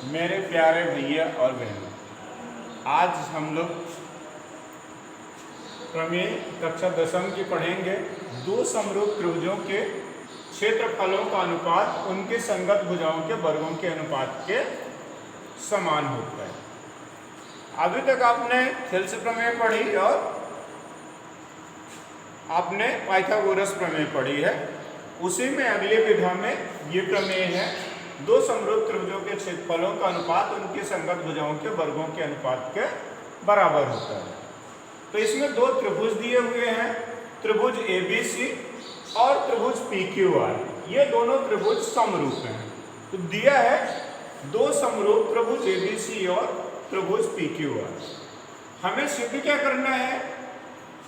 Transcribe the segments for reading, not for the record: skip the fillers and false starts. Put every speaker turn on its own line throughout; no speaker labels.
मेरे प्यारे भैया और बहनों, आज हम लोग प्रमेय कक्षा 10वीं की पढ़ेंगे। दो समरूप त्रिभुजों के क्षेत्रफलों का अनुपात उनके संगत भुजाओं के वर्गों के अनुपात के समान होता है। अभी तक आपने थेल्स प्रमेय पढ़ी और आपने पाइथागोरस प्रमेय पढ़ी है। उसी में अगले विधा में ये प्रमेय है, दो समरूप त्रिभुजों के क्षेत्रफलों का अनुपात उनके संगत भुजाओं के वर्गों के अनुपात के बराबर होता है। तो इसमें दो त्रिभुज दिए हुए हैं, त्रिभुज ABC और त्रिभुज PQR। ये दोनों त्रिभुज समरूप हैं। तो दिया है दो समरूप त्रिभुज ABC और त्रिभुज PQR। हमें सिद्ध क्या करना है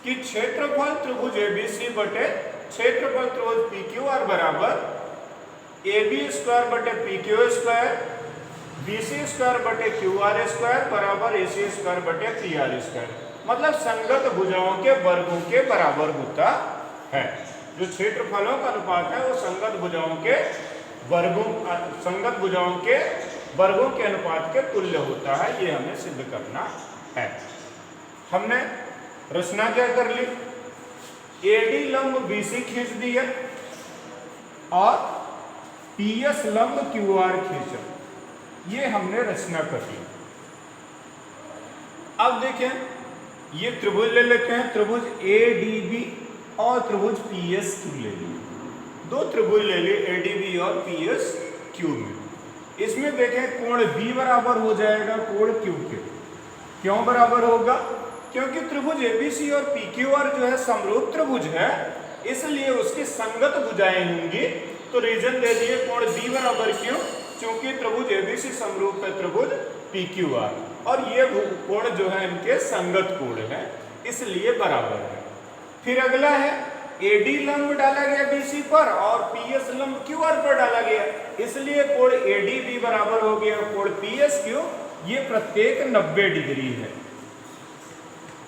कि क्षेत्रफल त्रिभुज ABC बटे क्षेत्रफल त्रिभुज PQR बराबर AB स्क्वायर बटे PQ स्क्वायर, BC स्क्वायर बटे QR स्क्वायर बराबर AC स्क्वायर बटे PR स्क्वायर, मतलब संगत भुजाओं के वर्गों के बराबर होता है। जो क्षेत्रफलों का अनुपात है वो संगत भुजाओं के वर्गों के अनुपात के तुल्य होता है। ये हमें सिद्ध करना है। हमने रचना क्या कर ली, AD लंब BC खींच दिया और PS लंब QR खींचा। ये हमने रचना कर ली। अब देखें ये त्रिभुज ले लेते हैं, त्रिभुज ADB और त्रिभुज PSQ ले लिए। दो त्रिभुज ले लिए ADB और PSQ में। इसमें देखें कोण B बराबर हो जाएगा कोण Q के। क्यों बराबर होगा? क्योंकि त्रिभुज ABC और PQR जो है समरूप त्रिभुज है, इसलिए उसकी संगत भुजाएं होंगी। तो रीजन दे दिए कोण B बराबर क्यों? क्योंकि त्रिभुज ABC समरूप है त्रिभुज PQR और ये कोण जो है इनके संगत कोण है, इसलिए बराबर है। फिर अगला है AD लंब डाला गया BC पर और PS लंब QR पर डाला गया, इसलिए कोण ADB बराबर हो गया कोण PSQ। ये प्रत्येक 90 डिग्री है।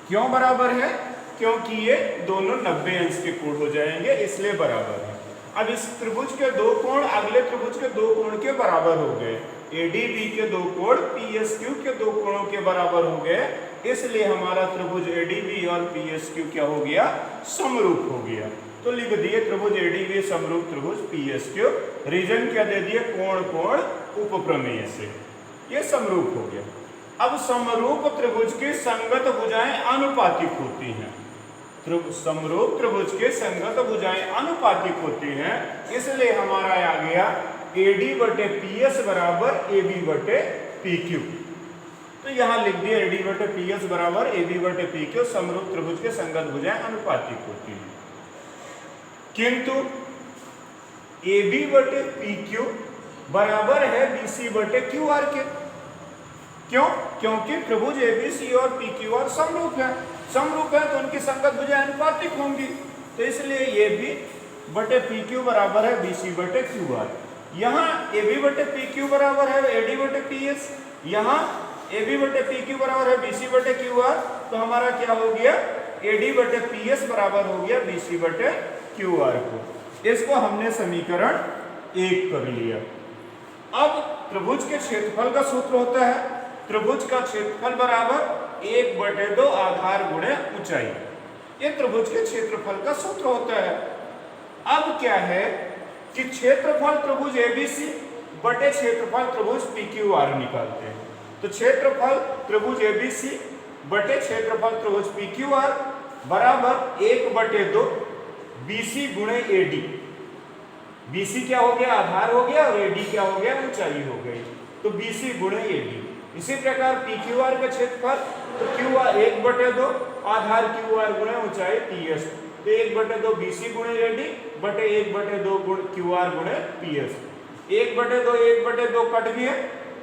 क्यों बराबर है? क्योंकि ये दोनों 90 अंश के कोण हो जाएंगे, इसलिए बराबर है। अब इस त्रिभुज के दो कोण अगले त्रिभुज के दो कोण के बराबर हो गए। ADB के दो कोण PSQ के दो कोणों के बराबर हो गए, इसलिए हमारा त्रिभुज ADB और PSQ क्या हो गया? समरूप हो गया। तो लिख दिए त्रिभुज ADB समरूप त्रिभुज PSQ। रीजन क्या दे दिए? कोण कोण उपप्रमेय से ये समरूप हो गया। अब समरूप त्रिभुज की संगत भुजाएं अनुपातिक होती हैं। समरूप त्रिभुज के संगत भुजाएं अनुपातिक होती हैं, इसलिए हमारा आ गया AD बटे PS बराबर AB बटे PQ। तो यहां लिख दिया AD बटे PS बराबर AB बटे PQ। समरूप त्रिभुज के संगत भुजाएं अनुपातिक होती हैं, किंतु AB बटे PQ बराबर है BC बटे QR के। क्यों? क्योंकि त्रिभुज ABC और PQR समरूप है। समरूप है तो उनकी संगत भुजाएं अनुपातिक होंगी, तो इसलिए ये भी बटे PQ बराबर है BC बटे QR। यहाँ AB बटे PQ बराबर है AD बटे PS, यहाँ AB बटे PQ बराबर है BC बटे QR। तो हमारा क्या हो गया? AD बटे PS बराबर हो गया BC बटे QR को। इसको हमने समीकरण 1 कर लिया। अब त्रिभुज के क्षेत्रफल का सूत्र होता है, त्रिभुज का क्षेत्रफल बराबर 1/2 आधार गुणे ऊंचाई। ये त्रिभुज के क्षेत्रफल का सूत्र होता है। अब क्या है कि क्षेत्रफल त्रिभुज ABC बटे क्षेत्रफल त्रिभुज PQR निकालते हैं। तो क्षेत्रफल त्रिभुज ABC बटे क्षेत्रफल त्रिभुज PQR बराबर 1/2 BC गुणे AD। BC क्या हो गया? आधार हो गया, और AD क्या हो गया? ऊंचाई हो गई। तो BC गुणे AD। इसी प्रकार PQR का क्षेत्रफल तो QR 1/2 आधार QR गुणे ऊंचाई PS। तो 1/2 BC गुणे AD बटे 1/2 QR गुणे PS। 1/2 कट गया,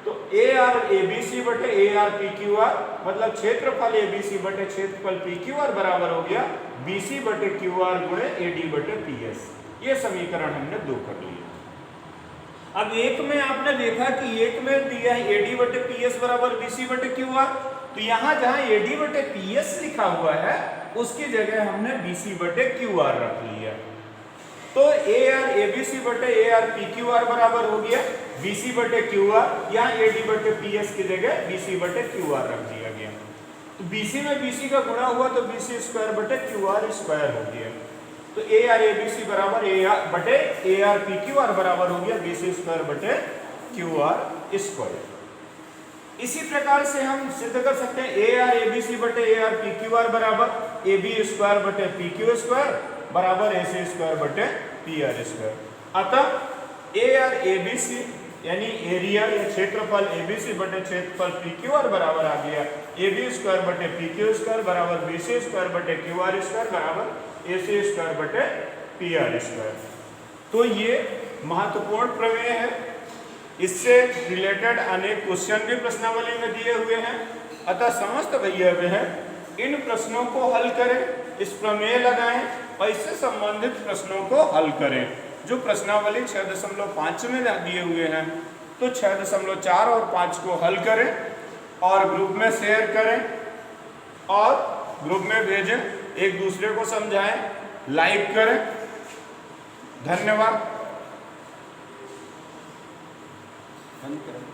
तो AR ABC बटे AR PQR, मतलब क्षेत्रफल ABC बटे क्षेत्रफल PQR बराबर हो गया BC बटे QR गुणे AD बटे PS। ये समीकरण हमने 2 कर लिया। अब एक में आपने देखा कि एक में दिया है AD बटे PS बराबर BC बटे QR, तो यहाँ जहाँ AD बटे PS लिखा हुआ है उसकी जगह हमने BC बटे QR रख लिया। तो A R A B C बटे A R P Q R बराबर हो गया बी सी बटे क्यू आर, यहाँ ए डी बटे पी एस की जगह बी सी बटे क्यू आर रख दिया गया। तो बी सी में बी सी का गुणा हुआ तो बी सी स्क्वायर बटे क्यू आर स्क्वायर हो गया। तो A R A B C बराबर ए आर बटे A R P Q R बराबर हो गया बी सी स्क्वायर बटे क्यू आर स्क्वायर। इसी प्रकार से हम सिद्ध कर सकते हैं A R A B C बटे A R P Q R बराबर ए बी स्क्वायर बटे पी क्यू स्क्वायर बराबर ए सी स्क्वायर बटे पी आर स्क्वायर। अतः A R A B C यानी एरिया या क्षेत्रफल ए बी सी बटे क्षेत्रफल पी क्यू आर बराबर आ गया ए बी स्क्वायर बटे पी क्यू स्क्वायर बराबर बी सी स्क्वायर बटे क्यू आर स्क्वायर बराबर ए सी स्क्वायर बटे पी आर स्क्वायर। तो ये महत्वपूर्ण प्रमेय है, इससे रिलेटेड अनेक क्वेश्चन भी प्रश्नावली में दिए हुए हैं। अतः समस्त भैया बहन इन प्रश्नों को हल करें, इस प्रमेय लगाएं और इससे संबंधित प्रश्नों को हल करें। जो प्रश्नावली 6.5 में दिए हुए हैं तो 6.4 और 5 को हल करें और ग्रुप में शेयर करें और ग्रुप में भेजें, एक दूसरे को समझाएं, लाइक करें। धन्यवाद। बंद करें।